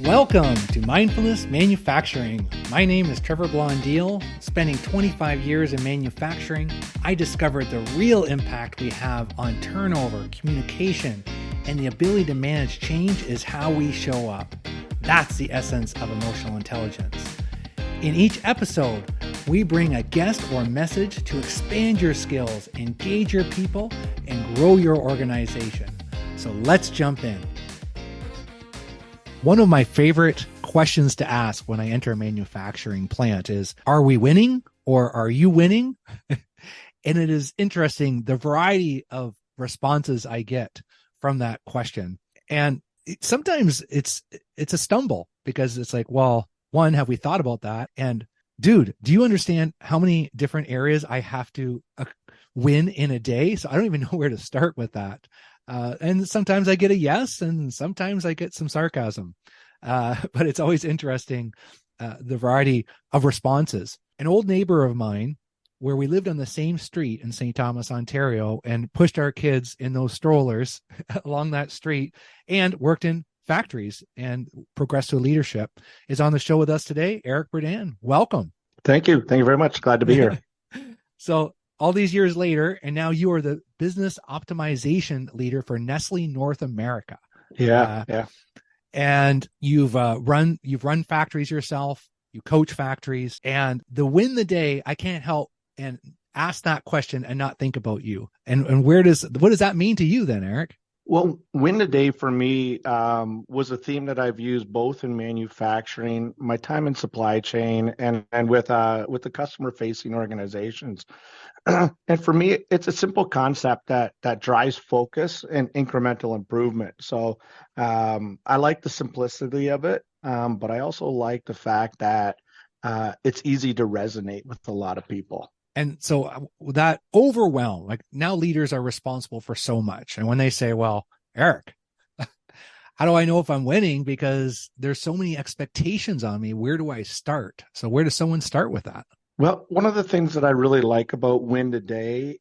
Welcome to Mindfulness Manufacturing. My name is Trevor Blondeel. Spending 25 years in manufacturing, I discovered the real impact we have on turnover, communication, and the ability to manage change is how we show up. That's the essence of emotional intelligence. In each episode, we bring a guest or message to expand your skills, engage your people, and grow your organization. So let's jump in. One of my favorite questions to ask when I enter a manufacturing plant is, are we winning or are you winning? And it is interesting, the variety of responses I get from that question. And sometimes it's a stumble because it's like, well, one, have we thought about that? And dude, do you understand how many different areas I have to win in a day? So I don't even know where to start with that. And sometimes I get a yes, and sometimes I get some sarcasm. But it's always interesting, the variety of responses. An old neighbor of mine, where we lived on the same street in St. Thomas, Ontario, and pushed our kids in those strollers along that street and worked in factories and progressed to leadership, is on the show with us today. Eric Berdan, welcome. Thank you. Thank you very much. Glad to be here. So all these years later, and now you are the business optimization leader for Nestle North America. Yeah. And you've run factories yourself. You coach factories, and the win the day. I can't help and ask that question and not think about you. And what does that mean to you then, Eric? Well, win the day for me was a theme that I've used both in manufacturing, my time in supply chain, and with the customer facing organizations. And for me, it's a simple concept that drives focus and incremental improvement. So I like the simplicity of it, but I also like the fact that it's easy to resonate with a lot of people. And so that overwhelm, like now leaders are responsible for so much. And when they say, well, Eric, how do I know if I'm winning? Because there's so many expectations on me. Where do I start? So where does someone start with that? Well, one of the things that I really like about Win Today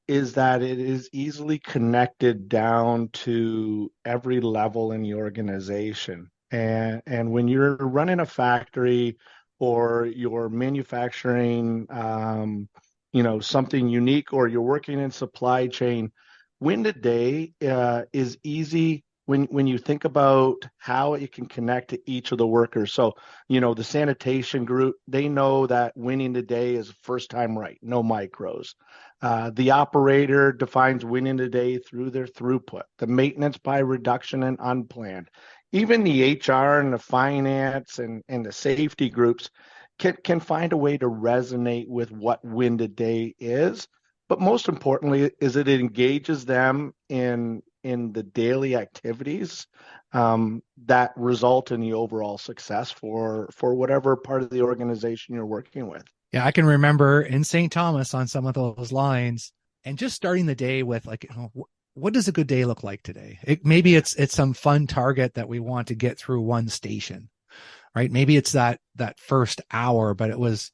is that it is easily connected down to every level in the organization. And when you're running a factory or you're manufacturing, something unique, or you're working in supply chain, Win Today is easy when you think about how it can connect to each of the workers. So, the sanitation group, they know that winning the day is first time right, no micros. The operator defines winning the day through their throughput, the maintenance by reduction and unplanned. Even the HR and the finance and the safety groups can find a way to resonate with what win the day is. But most importantly is it engages them in the daily activities that result in the overall success for whatever part of the organization you're working with. Yeah, I can remember in St. Thomas on some of those lines, and just starting the day with like, what does a good day look like today? Maybe it's some fun target that we want to get through one station, right? Maybe it's that first hour, but it was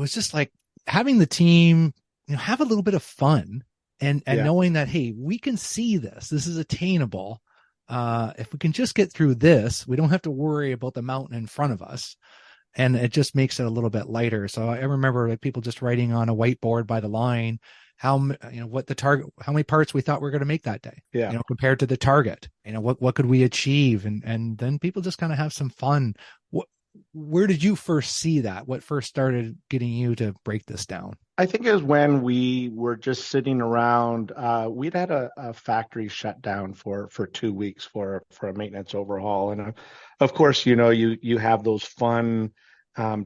just like having the team, have a little bit of fun. And knowing that, hey, we can see this. This is attainable. If we can just get through this, we don't have to worry about the mountain in front of us. And it just makes it a little bit lighter. So I remember like people just writing on a whiteboard by the line what the target, how many parts we thought we were going to make that day. Yeah. Compared to the target. What could we achieve? And then people just kind of have some fun. Where did you first see that? What first started getting you to break this down? I think it was when we were just sitting around. We'd had a factory shut down for 2 weeks for a maintenance overhaul, and of course, you have those fun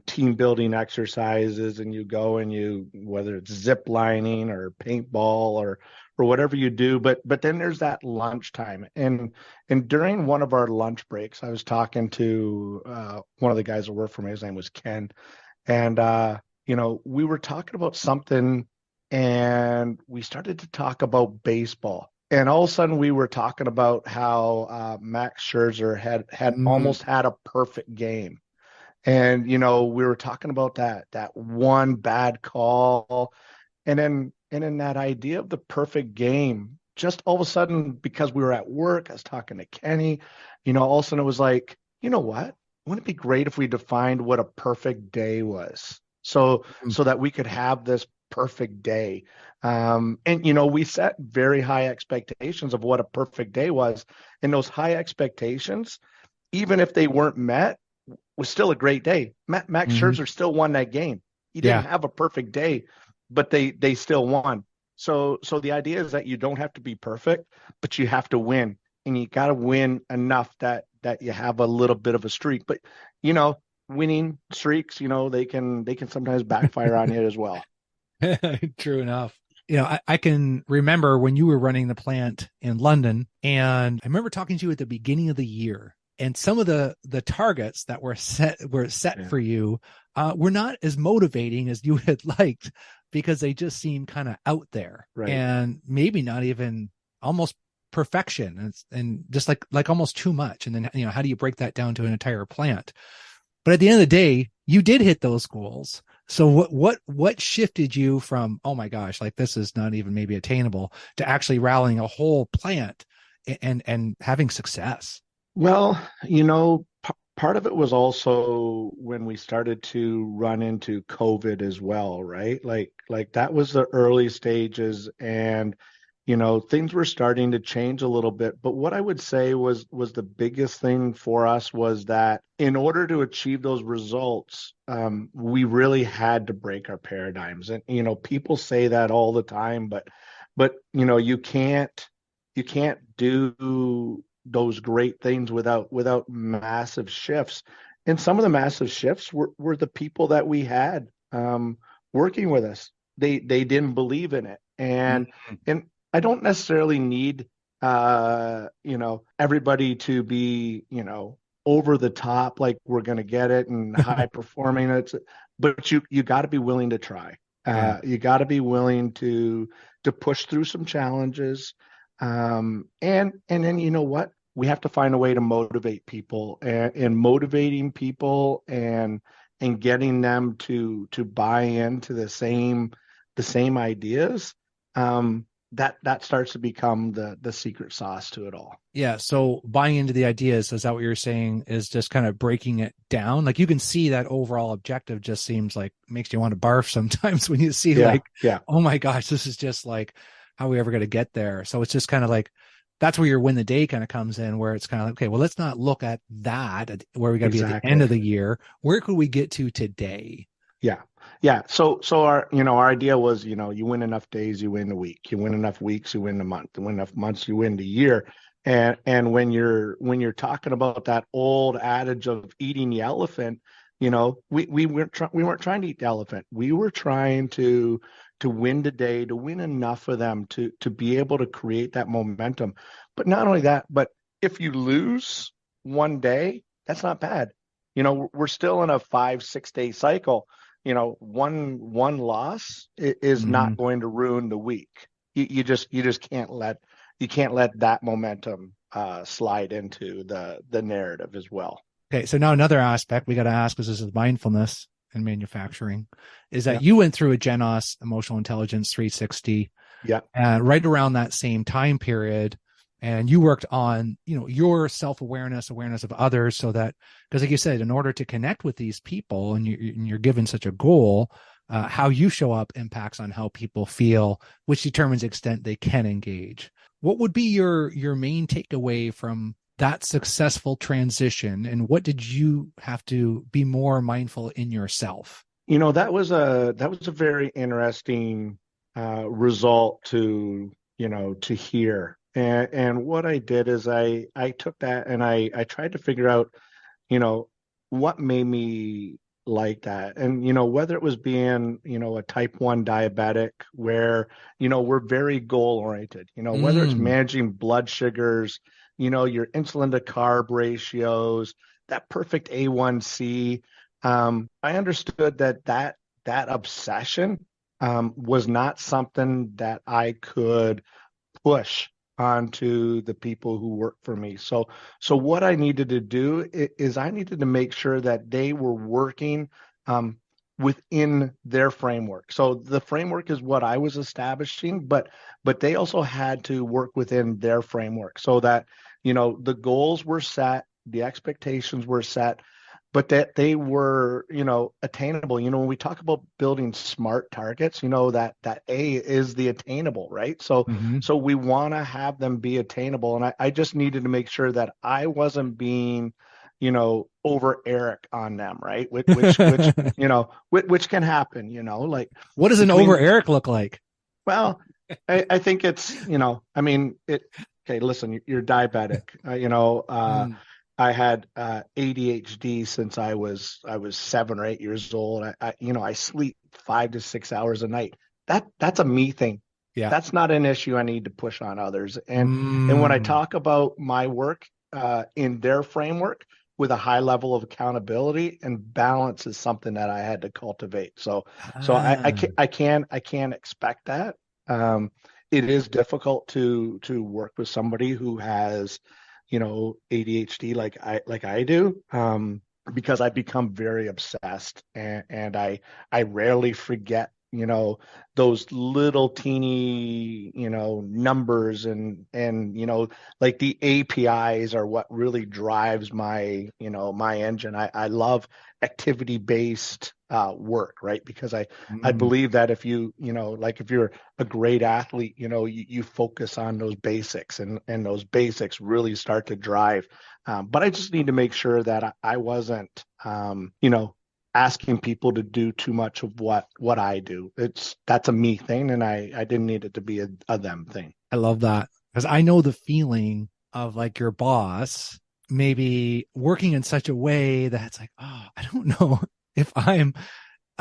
team building exercises, and you go and whether it's zip lining or paintball or whatever you do, but then there's that lunchtime, and during one of our lunch breaks, I was talking to one of the guys that worked for me. His name was Ken, and we were talking about something, and we started to talk about baseball, and all of a sudden we were talking about how Max Scherzer had almost had a perfect game. And, we were talking about that one bad call. And And in that idea of the perfect game, just all of a sudden, because we were at work, I was talking to Kenny, all of a sudden it was like, you know what? Wouldn't it be great if we defined what a perfect day was? So that we could have this perfect day. And we set very high expectations of what a perfect day was. And those high expectations, even if they weren't met, was still a great day. Max Mm-hmm. Scherzer still won that game. He didn't Yeah. have a perfect day, but they still won. So the idea is that you don't have to be perfect, but you have to win, and you got to win enough that you have a little bit of a streak. But winning streaks, they can sometimes backfire on you as well. True enough. I can remember when you were running the plant in London, and I remember talking to you at the beginning of the year, and some of the targets that were set for you were not as motivating as you had liked, because they just seemed kind of out there, Right. and maybe not even almost perfection, and just like almost too much. And then how do you break that down to an entire plant? But at the end of the day, you did hit those goals. So what shifted you from, oh my gosh, like this is not even maybe attainable, to actually rallying a whole plant and having success? Well, part of it was also when we started to run into COVID as well, right? Like that was the early stages, and things were starting to change a little bit. But what I would say was the biggest thing for us was that in order to achieve those results, we really had to break our paradigms. And people say that all the time, but you can't do those great things without massive shifts. And some of the massive shifts were the people that we had working with us. They didn't believe in it, and I don't necessarily need everybody to be over the top, like we're going to get it and high performing. But you got to be willing to try. Yeah. You got to be willing to push through some challenges. And then what? We have to find a way to motivate people, and motivating people and getting them to buy into the same ideas. That starts to become the secret sauce to it all. Yeah. So buying into the ideas, is that what you're saying, is just kind of breaking it down? Like you can see that overall objective just seems like makes you want to barf sometimes when you see Yeah, like, yeah, oh my gosh, this is just like, how are we ever going to get there? So it's just kind of like, that's where your win the day kind of comes in, where it's kind of like, okay, well, let's not look at that, where we got to be at the end exactly. of the year. Where could we get to today? Yeah. Yeah. So our idea was, you win enough days, you win the week. You win enough weeks, you win the month. You win enough months, you win the year. And when you're talking about that old adage of eating the elephant, we weren't trying to eat the elephant. We were trying to win the day, to win enough of them to be able to create that momentum. But not only that, but if you lose one day, that's not bad. We're still in a 5-6 day cycle. One loss is Mm-hmm. not going to ruin the week. You just can't let that momentum slide into the narrative as well. Okay, so now another aspect we got to ask, because this is mindfulness in manufacturing, is that Yeah, you went through a Genos Emotional Intelligence 360 yeah, right around that same time period, and you worked on your self-awareness, awareness of others, so that, because like you said, in order to connect with these people, and you're given such a goal, how you show up impacts on how people feel, which determines the extent they can engage. What would be your main takeaway from that successful transition, and what did you have to be more mindful in yourself? that was a very interesting result to hear. And what I did is I took that and I tried to figure out you know, what made me like that. And, whether it was being, a type 1 diabetic where, we're very goal oriented, whether it's Mm, managing blood sugars, your insulin to carb ratios, that perfect A1C. I understood that obsession was not something that I could push onto the people who work for me. So what I needed to do is I needed to make sure that they were working um, within their framework. So the framework is what I was establishing, but they also had to work within their framework so that, the goals were set, the expectations were set, but that they were, attainable. When we talk about building smart targets, that A is the attainable, right? So Mm-hmm. so we want to have them be attainable. And I just needed to make sure that I wasn't being, over Eric on them, right? Which can happen, like What does an over between, Eric look like? well, I think it's, I mean, okay, listen, you're diabetic. Mm. I had ADHD since I was 7 or 8 years old. I sleep 5 to 6 hours a night. That's a me thing. Yeah. That's not an issue I need to push on others. And when I Mm. talk about my work in their framework with a high level of accountability and balance is something that I had to cultivate. So Ah. I can't expect that. Um, it is difficult to work with somebody who has, ADHD like I do, because I become very obsessed, and I rarely forget, those little teeny, numbers, and like the APIs are what really drives my engine. I love activity based work, right? Because I Mm. believe that like if you're a great athlete, you focus on those basics, and those basics really start to drive. But I just need to make sure that I wasn't, asking people to do too much of what I do. That's a me thing, and I didn't need it to be a them thing. I love that because I know the feeling of like your boss maybe working in such a way that it's like, oh, I don't know if I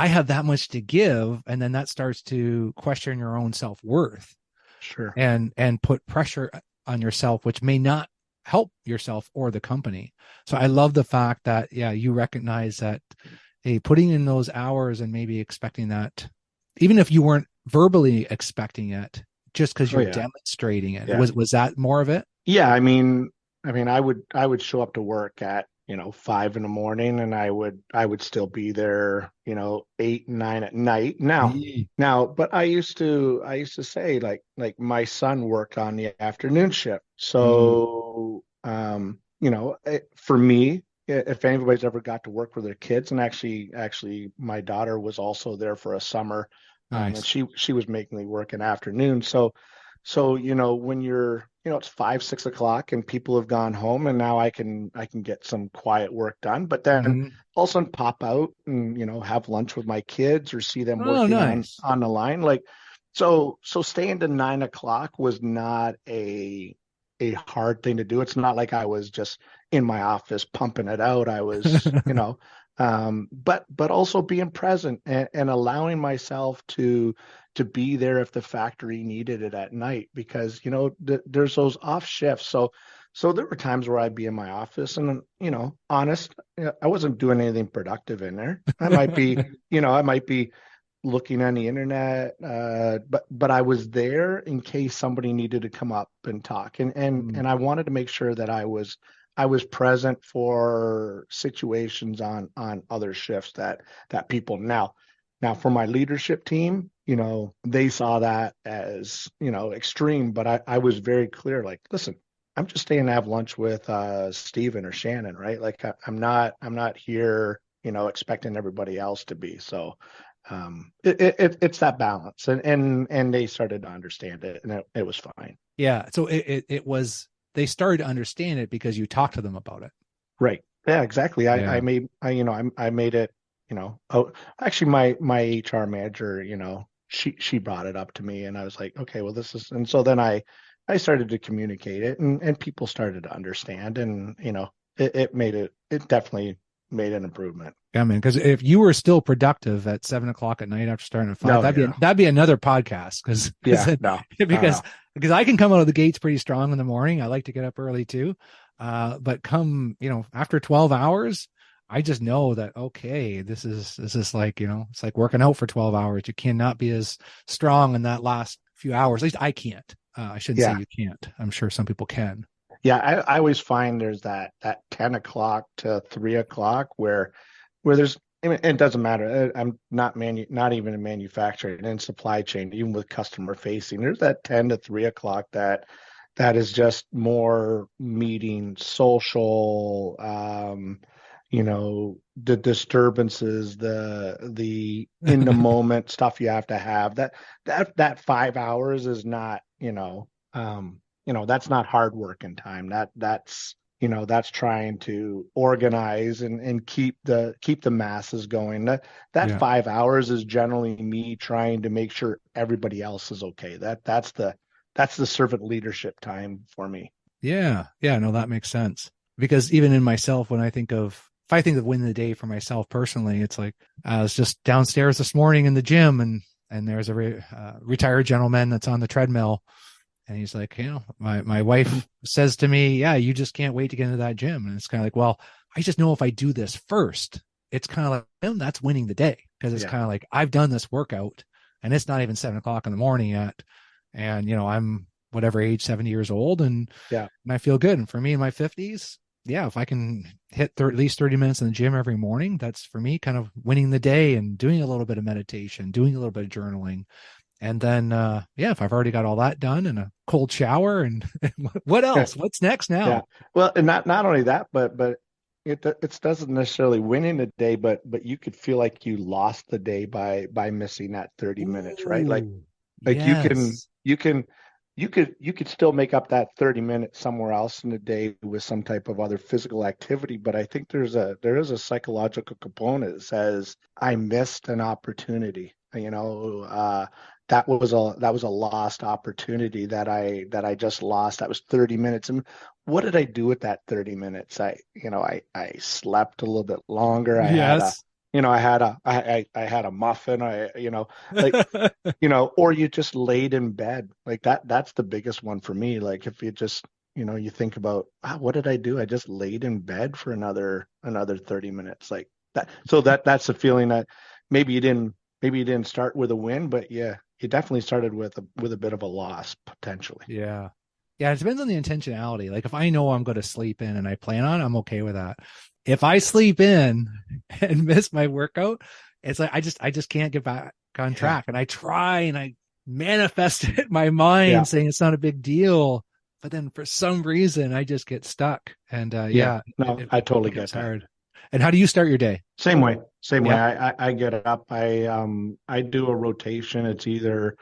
have that much to give. And then that starts to question your own self-worth Sure. and put pressure on yourself, which may not help yourself or the company. So I love the fact that, yeah, you recognize that, hey, putting in those hours and maybe expecting that, even if you weren't verbally expecting it, just because Oh you're yeah. demonstrating it. Yeah. Was that more of it? Yeah, I mean, I would show up to work at 5 in the morning, and I would still be there, 8 and 9 at night. Yee. Now, but I used to say, like my son worked on the afternoon shift, Mm, so for me, if anybody's ever got to work with their kids, and actually my daughter was also there for a summer, and nice. she was making me work in afternoon, so, when it's 5, 6 o'clock and people have gone home, and now I can get some quiet work done, but then Hmm. all of a sudden pop out and, have lunch with my kids or see them Oh, working on nice. on the line. Like, so staying to 9 o'clock was not a hard thing to do. It's not like I was just in my office pumping it out. I was, but also being present, and allowing myself to be there if the factory needed it at night, because there's those off shifts. So there were times where I'd be in my office, and honest, I wasn't doing anything productive in there. I might be looking on the internet, but I was there in case somebody needed to come up and talk, and and Mm, and I wanted to make sure that I was present for situations on other shifts that people now for my leadership team, they saw that as, extreme, but I was very clear, like, listen, I'm just staying to have lunch with Steven or Shannon, right? Like, I'm not here, expecting everybody else to be. So it's that balance, and they started to understand it, and it was fine. yeah. So it was, they started to understand it because you talked to them about it. Right. Yeah, exactly. I Yeah. made I made it, oh, actually my HR manager, she brought it up to me, and I was like, okay, well, this is, and so then I started to communicate it, and people started to understand, and it definitely made an improvement. Yeah, man. Because if you were still productive at 7 o'clock at night after starting at five, No, that'd be yeah. that'd be another podcast. Because Yeah, no. No, because no. because I can come out of the gates pretty strong in the morning. I like to get up early too. But come, after 12 hours, I just know that, okay, this is like, it's like working out for 12 hours. You cannot be as strong in that last few hours. At least I can't. I shouldn't say Yeah. you can't. I'm sure some people can. Yeah, I always find there's that 10 o'clock to 3 o'clock where there's I mean, it doesn't matter. I'm not even in manufacturing and supply chain, even with customer facing. There's that 10 to 3 o'clock that is just more meeting, social, the disturbances, the in the moment stuff you have to have. That 5 hours is not, that's not hard work in time. That's trying to organize and keep the masses going. That Yeah. 5 hours is generally me trying to make sure everybody else is okay. That's the servant leadership time for me. Yeah. Yeah. No, that makes sense. Because even in myself, if I think of win the day for myself personally, it's like I was just downstairs this morning in the gym and there's a retired gentleman that's on the treadmill. And he's like, my wife says to me, yeah, you just can't wait to get into that gym. And it's kind of like, well, I just know if I do this first, it's kind of like, that's winning the day. Cause it's Yeah. kind of like, I've done this workout and it's not even 7 o'clock in the morning yet. And, I'm whatever age, 70 years old Yeah. and I feel good. And for me in my 50s, yeah, if I can hit at least 30 minutes in the gym every morning, that's for me kind of winning the day and doing a little bit of meditation, doing a little bit of journaling. And then, yeah, if I've already got all that done and a cold shower and what else? What's next Yeah. now? Well, and not only that, but it doesn't necessarily winning the day, but you could feel like you lost the day by missing that 30 minutes, right? Ooh, Like yes. you could still make up that 30 minutes somewhere else in the day with some type of other physical activity. But I think there is a psychological component that says I missed an opportunity. That was a lost opportunity that I just lost. That was 30 minutes. And what did I do with that 30 minutes? I slept a little bit longer. Yes. I had a muffin. Like, or you just laid in bed like that. That's the biggest one for me. Like if you just, you think about, what did I do? I just laid in bed for another 30 minutes like that. So that's the feeling that maybe you didn't start with a win, but yeah, you definitely started with a bit of a loss potentially. Yeah. Yeah. It depends on the intentionality. Like if I know I'm going to sleep in and I plan on, I'm okay with that. If I sleep in and miss my workout, it's like I just can't get back on Yeah. track. And I try and I manifest it in my Yeah. mind saying it's not a big deal. But then for some reason I just get stuck. And Yeah. yeah, it, No, it I totally becomes get that. hard. And how do you start your day? Same way. Same way. Yeah. I get up. I do a rotation. It's either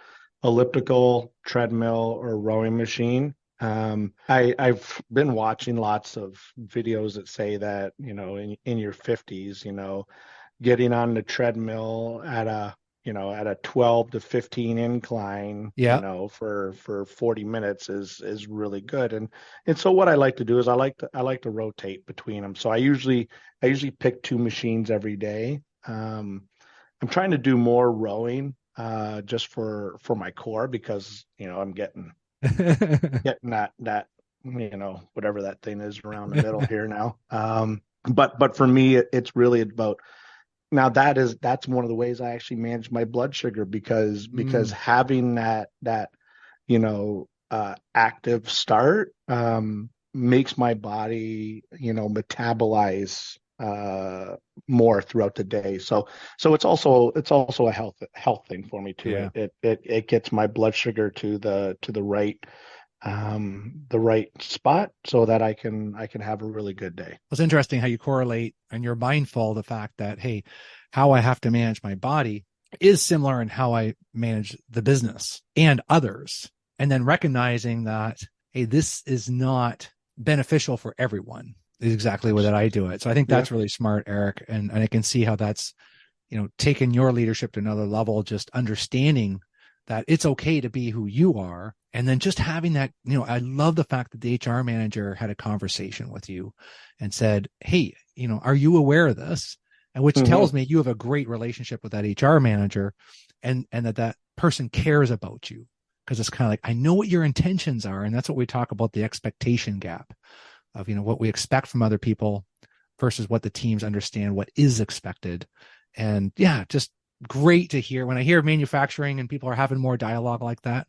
elliptical, treadmill, or rowing machine. I've been watching lots of videos that say that, in your 50s, getting on the treadmill at a 12 to 15 incline, Yeah. for 40 minutes is really good. And so what I like to do is I like to rotate between them. So I usually pick two machines every day. I'm trying to do more rowing, just for my core because, I'm getting that, whatever that thing is around the middle here now. But for me, it's really about now that's one of the ways I actually manage my blood sugar because Mm, having that active start makes my body metabolize more throughout the day. So it's also a health thing for me too. yeah. It gets my blood sugar to the right spot so that I can have a really good day. It's interesting how you correlate and you're mindful of the fact that, hey, how I have to manage my body is similar in how I manage the business and others. And then recognizing that, hey, this is not beneficial for everyone is exactly the way that I do it. So I think Yeah. that's really smart, Eric. And I can see how that's, taken your leadership to another level, just understanding that it's okay to be who you are. And then just having that, I love the fact that the HR manager had a conversation with you and said, hey, are you aware of this? And which tells Hmm. me you have a great relationship with that HR manager and that person cares about you. Because it's kind of like, I know what your intentions are. And that's what we talk about, the expectation gap of, what we expect from other people versus what the teams understand what is expected. And yeah, just great to hear when I hear manufacturing and people are having more dialogue like that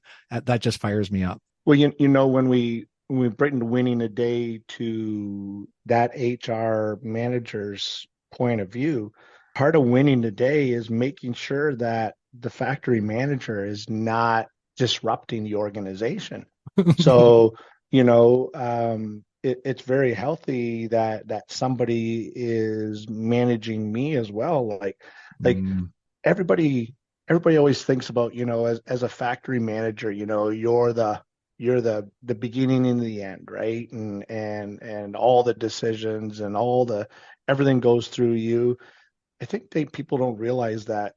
just fires me up. Well, when we bring the winning a day to that HR manager's point of view, part of winning today is making sure that the factory manager is not disrupting the organization. So, it's very healthy that somebody is managing me as well. Like Mm, everybody everybody always thinks about, as a factory manager, you're the beginning and the end, right? And all the decisions and everything goes through you. I think people don't realize that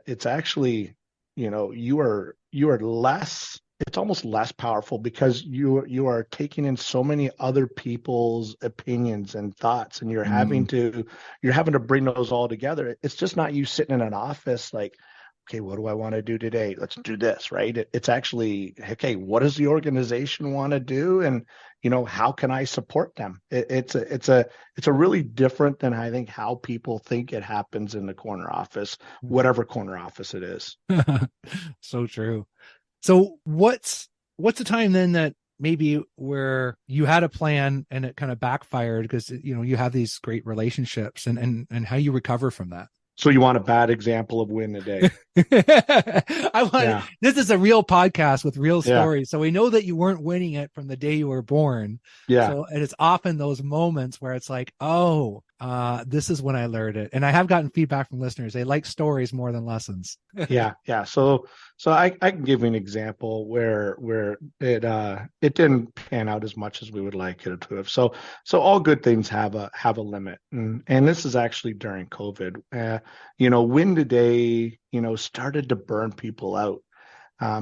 it's actually, you are less, it's almost less powerful because you are taking in so many other people's opinions and thoughts, and mm. you're having to bring those all together. It's just not you sitting in an office like, okay, what do I want to do today? Let's do this, right? It's actually, okay, what does the organization want to do? And, how can I support them? It's a really different than I think how people think it happens in the corner office, whatever corner office it is. So true. So what's the time then that maybe where you had a plan and it kind of backfired because you have these great relationships and how you recover from that? So you want a bad example of win a day? I want Yeah, this is a real podcast with real yeah, stories. So we know that you weren't winning it from the day you were born. yeah. So and it's often those moments where it's like, oh, this is when I learned it. And I have gotten feedback from listeners. They like stories more than lessons. Yeah, yeah. So I can give you an example where it didn't pan out as much as we would like it to have. So all good things have a limit, and this is actually during COVID. Win today, started to burn people out,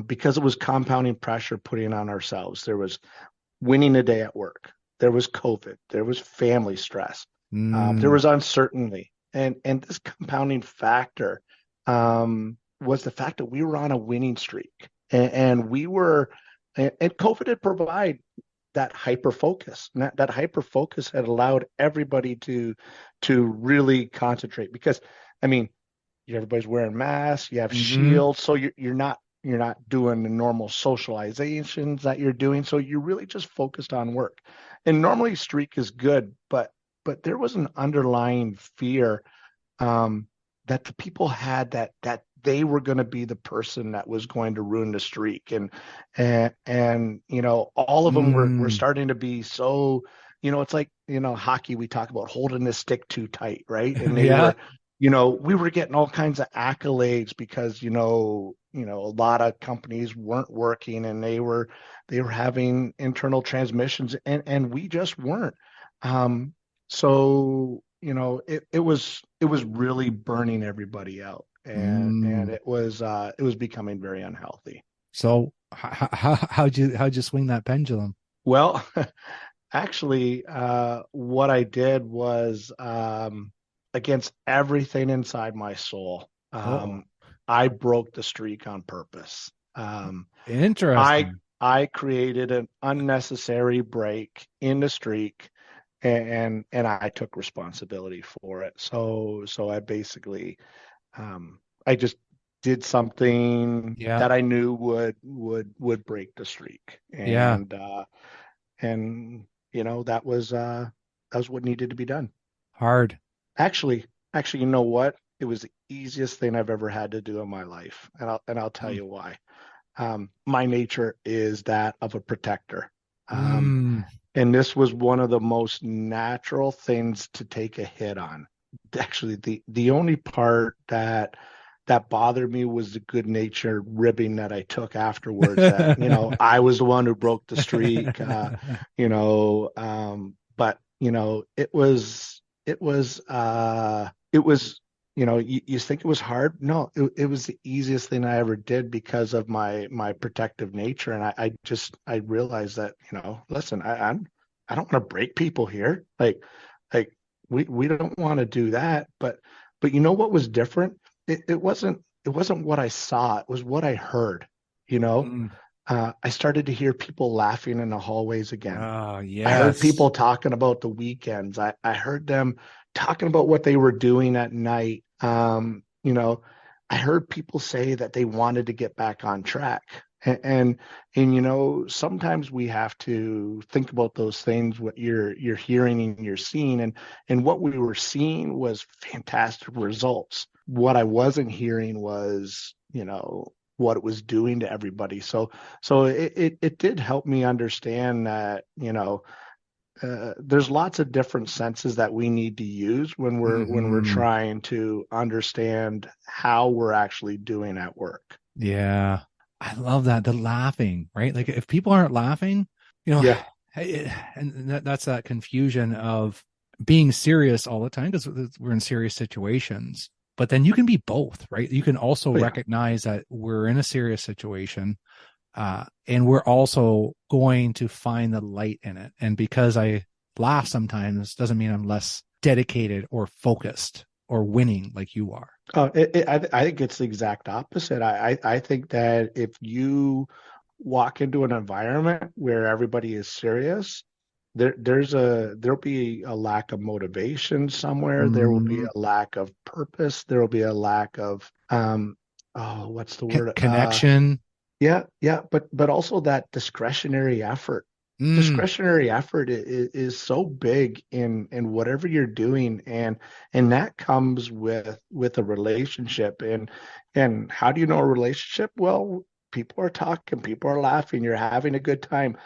because it was compounding pressure putting on ourselves. There was winning a day at work. There was COVID. There was family stress. There Mm, was uncertainty, and this compounding factor. Was the fact that we were on a winning streak, and we were, and COVID had provided that hyper focus. And that hyper focus had allowed everybody to really concentrate because, I mean, everybody's wearing masks, you have hmm. shields, so you're not doing the normal socializations that you're doing, so you're really just focused on work. And normally streak is good, but there was an underlying fear, um, that the people had, that they were going to be the person that was going to ruin the streak, and all of them were Mm, starting to be so, it's like, hockey, we talk about holding the stick too tight, right? And they yeah. were, we were getting all kinds of accolades because, a lot of companies weren't working, and they were having internal transmissions, and we just weren't. So, it was really burning everybody out, and Mm. it was becoming very unhealthy. So how'd you swing that pendulum? Well, actually, what I did was, against everything inside my soul, Oh, I broke the streak on purpose. I interesting. I created an unnecessary break in the streak, and I took responsibility for it. So I basically, I just did something Yeah. that I knew would break the streak, Yeah. and that was what needed to be done. Hard. Actually, you know what? It was the easiest thing I've ever had to do in my life, and I'll tell Mm. you why. My nature is that of a protector. Um, Mm. and this was one of the most natural things to take a hit on. Actually, the only part that bothered me was the good natured ribbing that I took afterwards. That, I was the one who broke the streak. But it was, you think it was hard? No, it was the easiest thing I ever did because of my protective nature. And I realized that, listen, I don't want to break people here. Like we don't want to do that. But you know what was different? It wasn't what I saw, it was what I heard, you know. Mm. I started to hear people laughing in the hallways again. Oh, I heard yes. people talking about the weekends. I heard them talking about what they were doing at night. I heard people say that they wanted to get back on track. And sometimes we have to think about those things, what you're hearing and you're seeing, and what we were seeing was fantastic results. What I wasn't hearing was, what it was doing to everybody. So it did help me understand that, there's lots of different senses that we need to use when we're Hmm. trying to understand how we're actually doing at work. Yeah. I love that. The laughing, right? Like if people aren't laughing, you know, Yeah. and that's that confusion of being serious all the time because we're in serious situations. But then you can be both, right? You can also Oh, yeah. recognize that we're in a serious situation, and we're also going to find the light in it. And because I laugh sometimes doesn't mean I'm less dedicated or focused or winning like you are. I think it's the exact opposite. I think that if you walk into an environment where everybody is serious, there'll be a lack of motivation somewhere. There will be Mm, a lack of purpose. There will be a lack of oh, what's the word? connection. Yeah, yeah, but also that discretionary effort. Mm, Discretionary effort is so big in whatever you're doing, and that comes with a relationship. And how do you know a relationship? Well, people are talking, people are laughing, you're having a good time,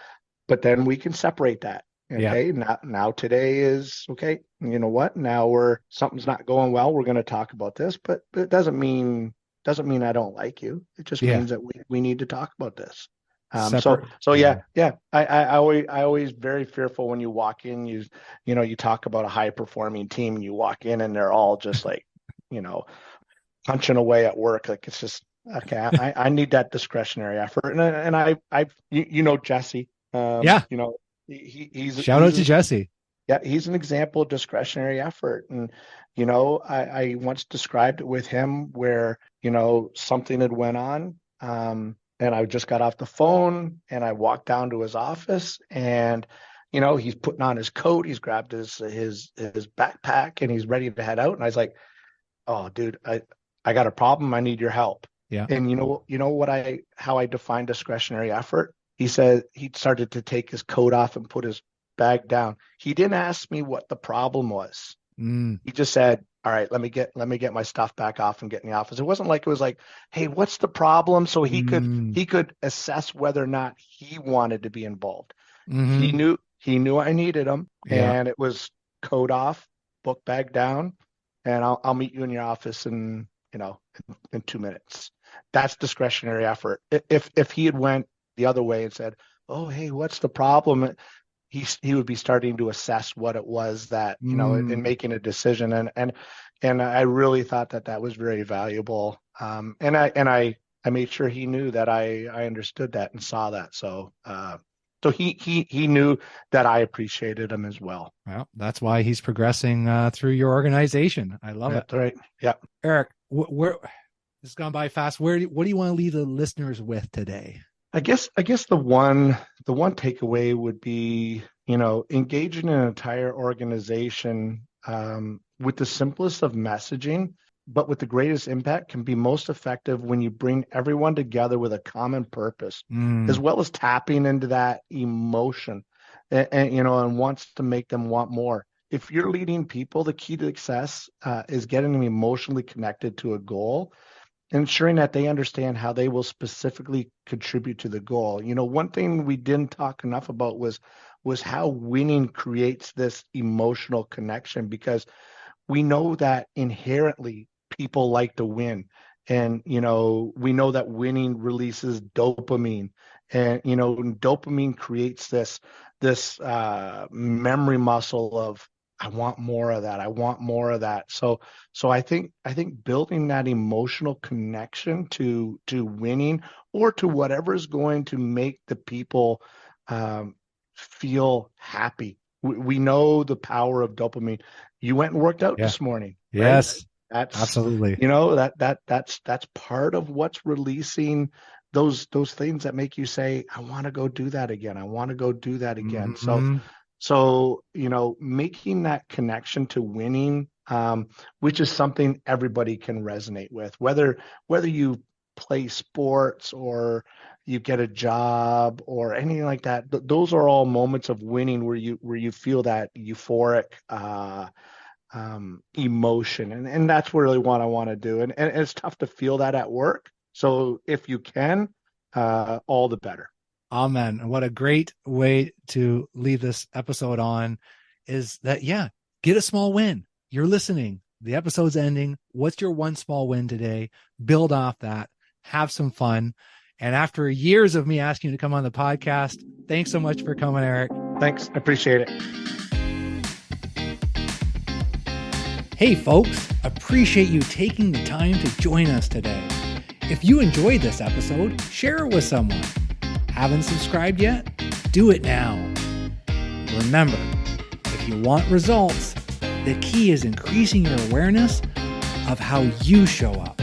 but then we can separate that. yeah, Okay, now today is okay. You know what? Now something's not going well. We're going to talk about this, but it doesn't mean I don't like you. It just yeah. means that we need to talk about this. So Separate. so Yeah. yeah. I always very fearful when you walk in. You talk about a high performing team, and you walk in and they're all just like, you know punching away at work. Like it's just okay. I need that discretionary effort, and I Jesse. Yeah. You know, Shout out to Jesse. he's an example of discretionary effort. And I once described it with him where something had went on, and I just got off the phone and I walked down to his office, and he's putting on his coat, he's grabbed his backpack, and he's ready to head out. And I was like, oh, dude, I got a problem. I need your help. Yeah. And how I define discretionary effort? He said he started to take his coat off and put his bag down. He didn't ask me what the problem was. Mm, He just said, all right, let me get my stuff back off and get in the office. It wasn't like it was like, hey, what's the problem? So he could mm, he could assess whether or not he wanted to be involved. He mm-hmm. knew he knew I needed him, Yeah. and it was coat off, book bag down, and I'll meet you in your office in 2 minutes. That's discretionary effort. If he had went the other way and said, "Oh, hey, what's the problem?" He would be starting to assess what it was that and Mm, making a decision. And I really thought that was very valuable. And I made sure he knew that I understood that and saw that. So he knew that I appreciated him as well. well, that's why he's progressing through your organization. I love it. That's right. Yeah. Eric, where this has gone by fast. What do you want to leave the listeners with today? I guess the one takeaway would be, engaging an entire organization with the simplest of messaging, but with the greatest impact can be most effective when you bring everyone together with a common purpose, as Mm, well as tapping into that emotion and wants to make them want more. If you're leading people, the key to success is getting them emotionally connected to a goal, ensuring that they understand how they will specifically contribute to the goal. One thing we didn't talk enough about was how winning creates this emotional connection, because we know that inherently people like to win. And we know that winning releases dopamine, and dopamine creates this memory muscle of, I want more of that. I want more of that. So I think building that emotional connection to winning, or to whatever is going to make the people um, feel happy. We know the power of dopamine. You went and worked out yeah. this morning, right? Yes. That's Absolutely. that's part of what's releasing those things that make you say, I want to go do that again. I want to go do that again. So Hmm. so, making that connection to winning, which is something everybody can resonate with, whether you play sports, or you get a job or anything like that. Those are all moments of winning where you feel that euphoric emotion, and that's really what I want to do. And it's tough to feel that at work. So if you can, all the better. Amen. And what a great way to leave this episode on is that, yeah, get a small win. You're listening. The episode's ending. What's your one small win today? Build off that. Have some fun. And after years of me asking you to come on the podcast, thanks so much for coming, Eric. Thanks. I appreciate it. Hey, folks, appreciate you taking the time to join us today. If you enjoyed this episode, share it with someone. Haven't subscribed yet? Do it now. Remember, if you want results, the key is increasing your awareness of how you show up.